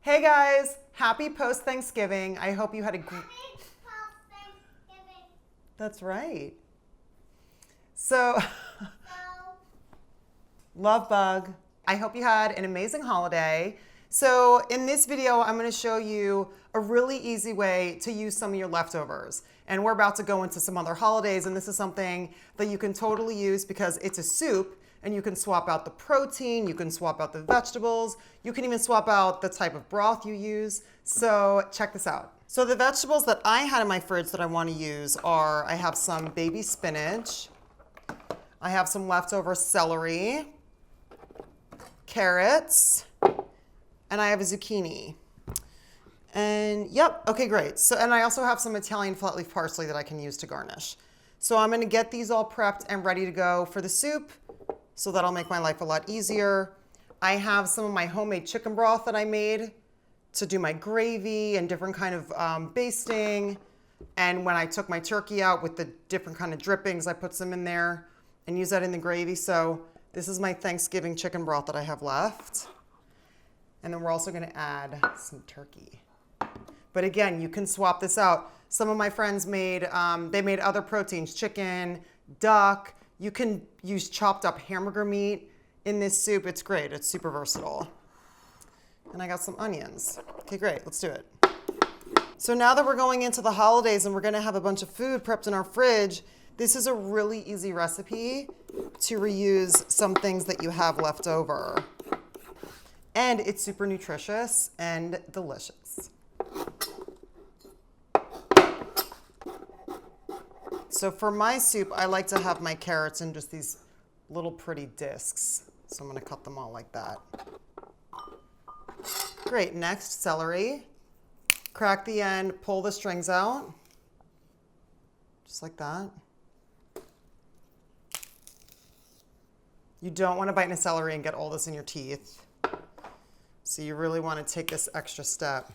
Hey guys, happy post-Thanksgiving. I hope you had a great... Thanksgiving. That's right. So, love bug. I hope you had an amazing holiday. So in this video, I'm going to show you a really easy way to use some of your leftovers. And we're about to go into some other holidays, and this is something that you can totally use because it's a soup, and you can swap out the protein, you can swap out the vegetables, you can even swap out the type of broth you use. So check this out. So the vegetables that I had in my fridge that I want to use are, I have some baby spinach, I have some leftover celery, carrots, and I have a zucchini. And yep, okay, great. So, and I also have some Italian flat leaf parsley that I can use to garnish. So I'm gonna get these all prepped and ready to go for the soup. So that'll make my life a lot easier. I have some of my homemade chicken broth that I made to do my gravy and different kind of basting. And when I took my turkey out with the different kind of drippings, I put some in there and use that in the gravy. So this is my Thanksgiving chicken broth that I have left. And then we're also gonna add some turkey. But again, you can swap this out. Some of my friends made, they made other proteins, chicken, duck. You can use chopped up hamburger meat in this soup. It's great, it's super versatile. And I got some onions. Okay, great, let's do it. So now that we're going into the holidays and we're gonna have a bunch of food prepped in our fridge, this is a really easy recipe to reuse some things that you have left over. And it's super nutritious and delicious. So for my soup, I like to have my carrots in just these little pretty discs. So I'm gonna cut them all like that. Great, next, celery. Crack the end, pull the strings out. Just like that. You don't wanna bite into celery and get all this in your teeth. So you really wanna take this extra step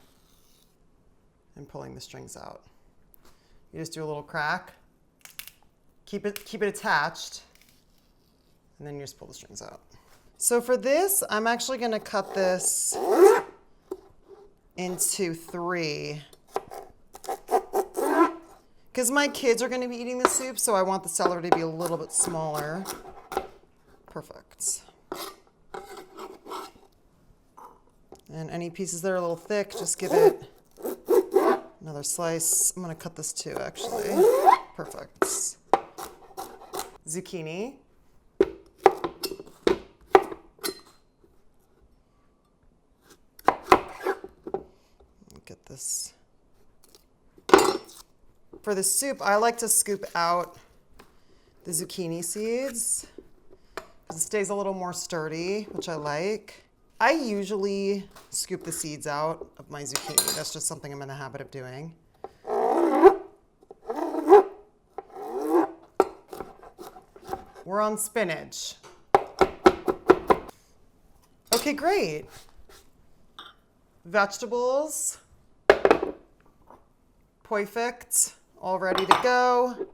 in pulling the strings out. You just do a little crack. Keep it attached, and then you just pull the strings out. So for this, I'm actually gonna cut this into 3. Because my kids are gonna be eating the soup, so I want the celery to be a little bit smaller. Perfect. And any pieces that are a little thick, just give it another slice. I'm gonna cut this too, actually. Perfect. Zucchini. Get this. For the soup, I like to scoop out the zucchini seeds because it stays a little more sturdy, which I like. I usually scoop the seeds out of my zucchini. That's just something I'm in the habit of doing. We're on spinach. Okay, great. Vegetables. Perfect. All ready to go.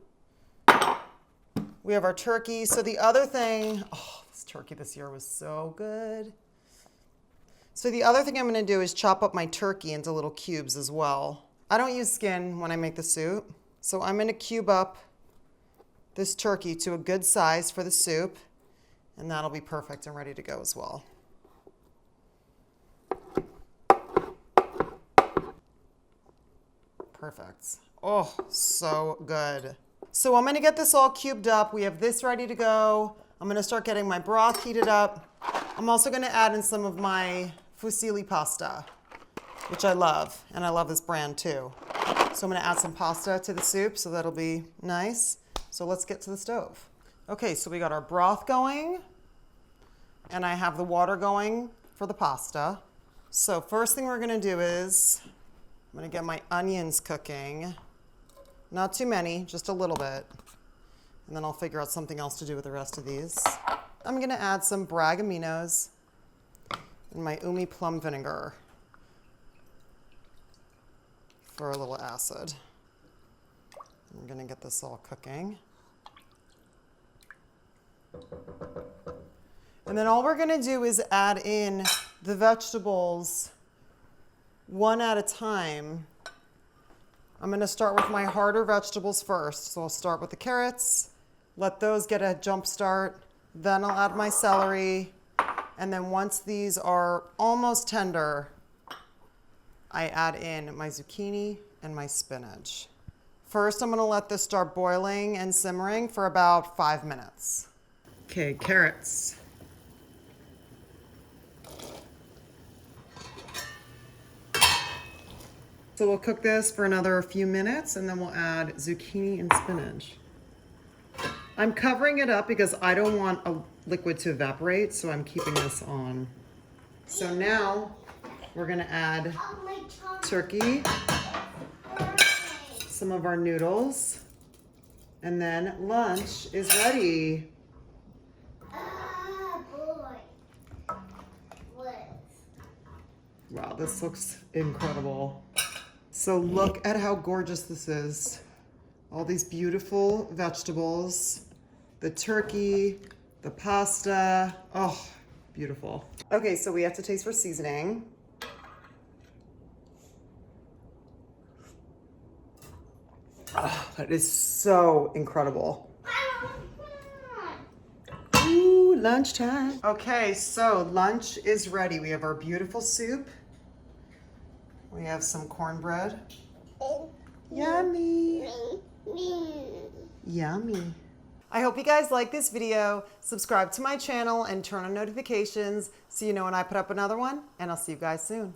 We have our turkey. So the other thing, oh, this turkey this year was so good. So the other thing I'm gonna do is chop up my turkey into little cubes as well. I don't use skin when I make the soup. So I'm gonna cube up this turkey to a good size for the soup, and that'll be perfect and ready to go as well. Perfect. Oh, so good. So I'm gonna get this all cubed up. We have this ready to go. I'm gonna start getting my broth heated up. I'm also gonna add in some of my fusilli pasta, which I love, and I love this brand too. So I'm gonna add some pasta to the soup, so that'll be nice. So let's get to the stove. Okay, so we got our broth going, and I have the water going for the pasta. So first thing we're gonna do is, I'm gonna get my onions cooking. Not too many, just a little bit. And then I'll figure out something else to do with the rest of these. I'm gonna add some Bragaminos and my Umi plum vinegar for a little acid. I'm gonna get this all cooking. And then all we're gonna do is add in the vegetables one at a time. I'm gonna start with my harder vegetables first. So I'll start with the carrots, let those get a jump start. Then I'll add my celery. And then once these are almost tender, I add in my zucchini and my spinach. First, I'm gonna let this start boiling and simmering for about 5 minutes. Okay, carrots. So we'll cook this for another few minutes and then we'll add zucchini and spinach. I'm covering it up because I don't want a liquid to evaporate, so I'm keeping this on. So now we're gonna add turkey, some of our noodles, and then lunch is ready. Wow, this looks incredible. So look at how gorgeous this is. All these beautiful vegetables, the turkey, the pasta. Oh, beautiful. Okay, so we have to taste for seasoning. Oh, that is so incredible. Ooh, lunchtime. Okay, so lunch is ready. We have our beautiful soup. We have some cornbread. Yummy. Yummy. I hope you guys like this video. Subscribe to my channel and turn on notifications so you know when I put up another one. And I'll see you guys soon.